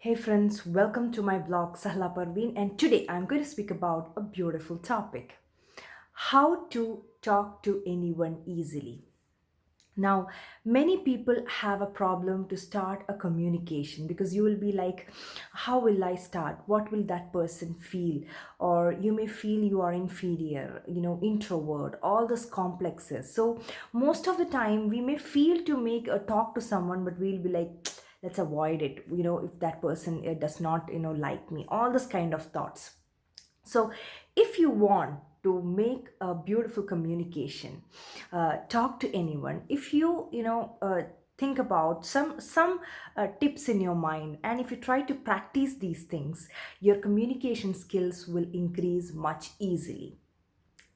Hey friends, welcome to my blog Sahla Parveen, and today I'm going to speak about a beautiful topic: how to talk to anyone easily. Now, many people have a problem to start a communication because you will be like, how will I start? What will that person feel? Or you may feel you are inferior, introvert, all those complexes. So, most of the time, we may feel to make a talk to someone, but we'll be like, let's avoid it, if that person does not, like me, all this kind of thoughts. So, if you want to make a beautiful communication, talk to anyone. If think about some tips in your mind, and if you try to practice these things, your communication skills will increase much easily.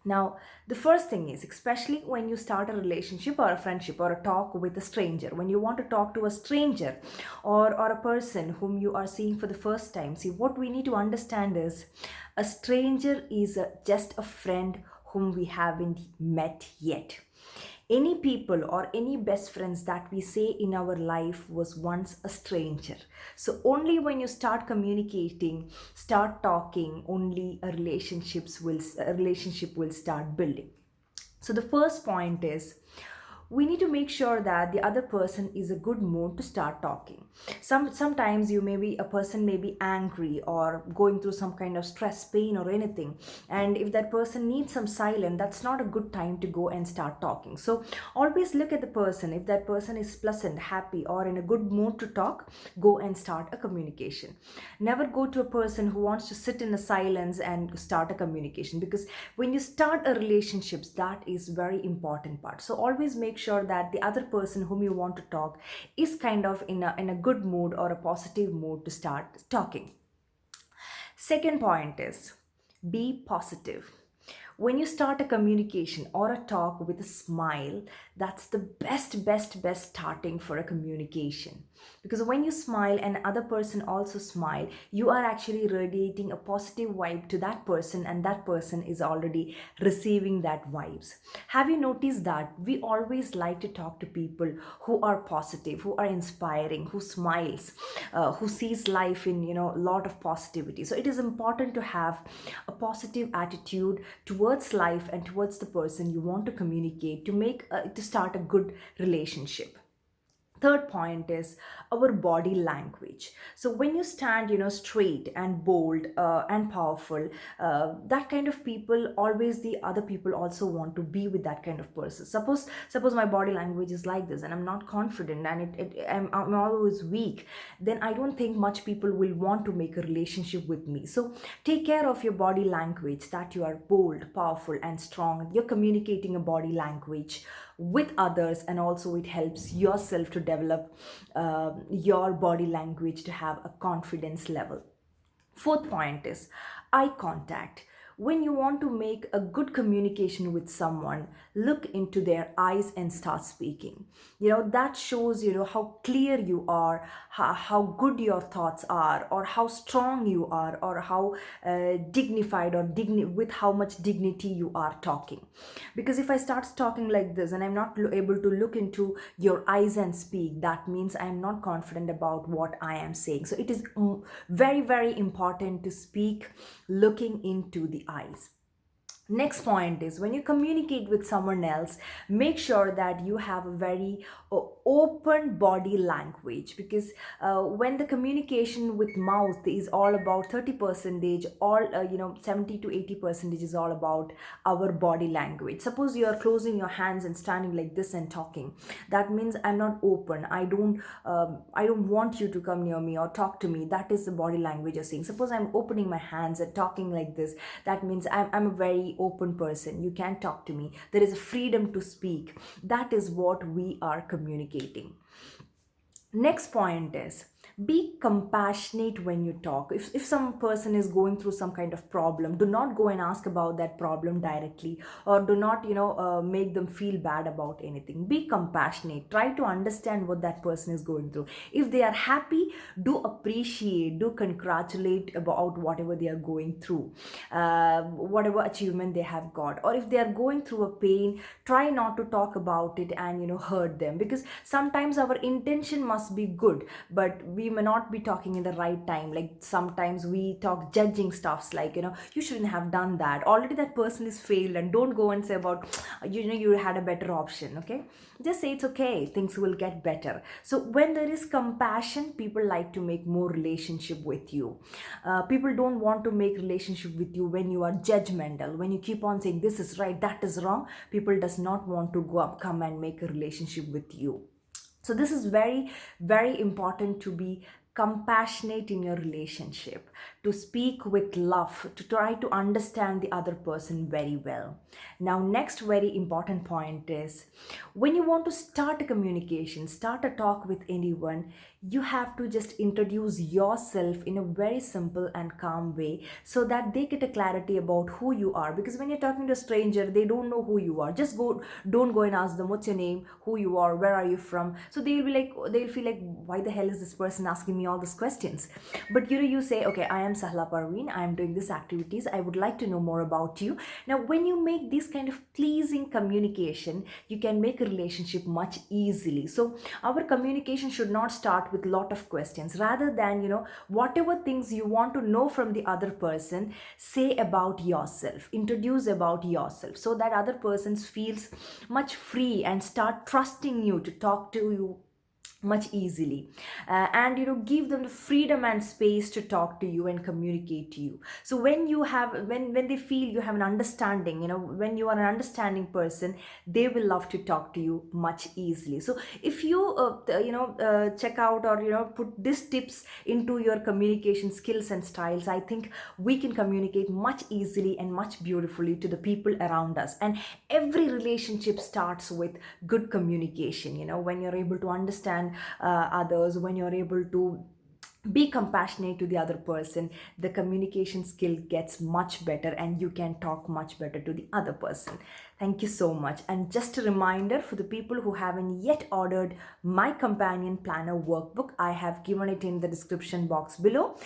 Now, the first thing is, especially when you start a relationship or a friendship or a talk with a stranger, when you want to talk to a stranger or a person whom you are seeing for the first time, see, what we need to understand is a stranger is just a friend whom we haven't met yet. Any people or any best friends that we say in our life was once a stranger. So only when you start communicating, start talking, only a relationship will start building. So the first point is, we need to make sure that the other person is a good mood to start talking. Sometimes you may be a person may be angry or going through some kind of stress, pain, or anything, and if that person needs some silence, that's not a good time to go and start talking. So always look at the person. If that person is pleasant, happy, or in a good mood to talk, go and start a communication. Never go to a person who wants to sit in a silence and start a communication, because when you start a relationships, that is very important part. So always make sure that the other person whom you want to talk is kind of in a good mood or a positive mood to start talking. Second point is, be positive. When you start a communication or a talk with a smile, that's the best starting for a communication. Because when you smile and other person also smile, you are actually radiating a positive vibe to that person, and that person is already receiving that vibes. Have you noticed that we always like to talk to people who are positive, who are inspiring, who smiles, who sees life in a lot of positivity. So it is important to have a positive attitude towards life and towards the person you want to communicate, to start a good relationship. Third point is our body language. So when you stand straight and bold and powerful, that kind of people, always the other people also want to be with that kind of person. Suppose my body language is like this and I'm not confident, and I'm always weak, then I don't think much people will want to make a relationship with me. So take care of your body language, that you are bold, powerful, and strong. You're communicating a body language with others, and also it helps yourself to develop your body language to have a confidence level. Fourth point is eye contact. When you want to make a good communication with someone, look into their eyes and start speaking. That shows how clear you are, how good your thoughts are, or how strong you are, or how dignified or with how much dignity you are talking. Because if I start talking like this and I'm not able to look into your eyes and speak, that means I'm not confident about what I am saying. So it is very important to speak looking into the eyes. Next point is, when you communicate with someone else, make sure that you have a very open body language. Because when the communication with mouth is all about 30 percentage, all 70 to 80 percentage is all about our body language. Suppose you are closing your hands and standing like this and talking, that means I'm not open. I don't want you to come near me or talk to me. That is the body language you're saying. Suppose I'm opening my hands and talking like this, that means I'm a very open person. You can talk to me. There is a freedom to speak. That is what we are communicating. Next point is, be compassionate when you talk. If some person is going through some kind of problem, do not go and ask about that problem directly, or do not make them feel bad about anything. Be compassionate. Try to understand what that person is going through. If they are happy, do appreciate, do congratulate about whatever they are going through, whatever achievement they have got. Or if they are going through a pain, try not to talk about it and hurt them, because sometimes our intention must be good, but we may not be talking in the right time. Like sometimes we talk judging stuffs, like, you shouldn't have done that. Already that person is failed, and don't go and say about, you had a better option. Okay, just say it's okay, things will get better. So when there is compassion, people like to make more relationship with you. People don't want to make relationship with you when you are judgmental, when you keep on saying this is right, that is wrong. People does not want to go up, come and make a relationship with you. So this is very, very important to be compassionate in your relationship, to speak with love, to try to understand the other person very well. Now, next very important point is, when you want to start a communication, start a talk with anyone, you have to just introduce yourself in a very simple and calm way, so that they get a clarity about who you are. Because when you're talking to a stranger, they don't know who you are. Just go, don't go and ask them what's your name, who you are, where are you from. So they'll be like, they'll feel like, why the hell is this person asking me all these questions? But you say, okay, I am Sahla Parveen, I am doing these activities, I would like to know more about you. Now when you make this kind of pleasing communication, you can make a relationship much easily. So our communication should not start with lot of questions. Rather than, whatever things you want to know from the other person, say about yourself, introduce about yourself, so that other person feels much free and start trusting you to talk to you much easily. And give them the freedom and space to talk to you and communicate to you. So when you have, when they feel you have an understanding, when you are an understanding person, they will love to talk to you much easily. So if you check out, or put these tips into your communication skills and styles, I think we can communicate much easily and much beautifully to the people around us. And every relationship starts with good communication. When you're able to understand others, when you're able to be compassionate to the other person, the communication skill gets much better, and you can talk much better to the other person. Thank you so much. And just a reminder, for the people who haven't yet ordered my companion planner workbook, I have given it in the description box below.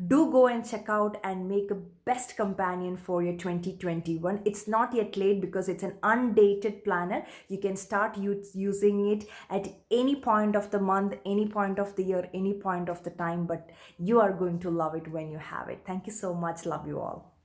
Do go and check out and make a best companion for your 2021. It's not yet late, because it's an undated planner. You can start using it at any point of the month, any point of the year, any point of the time, but you are going to love it when you have it. Thank you so much. Love you all.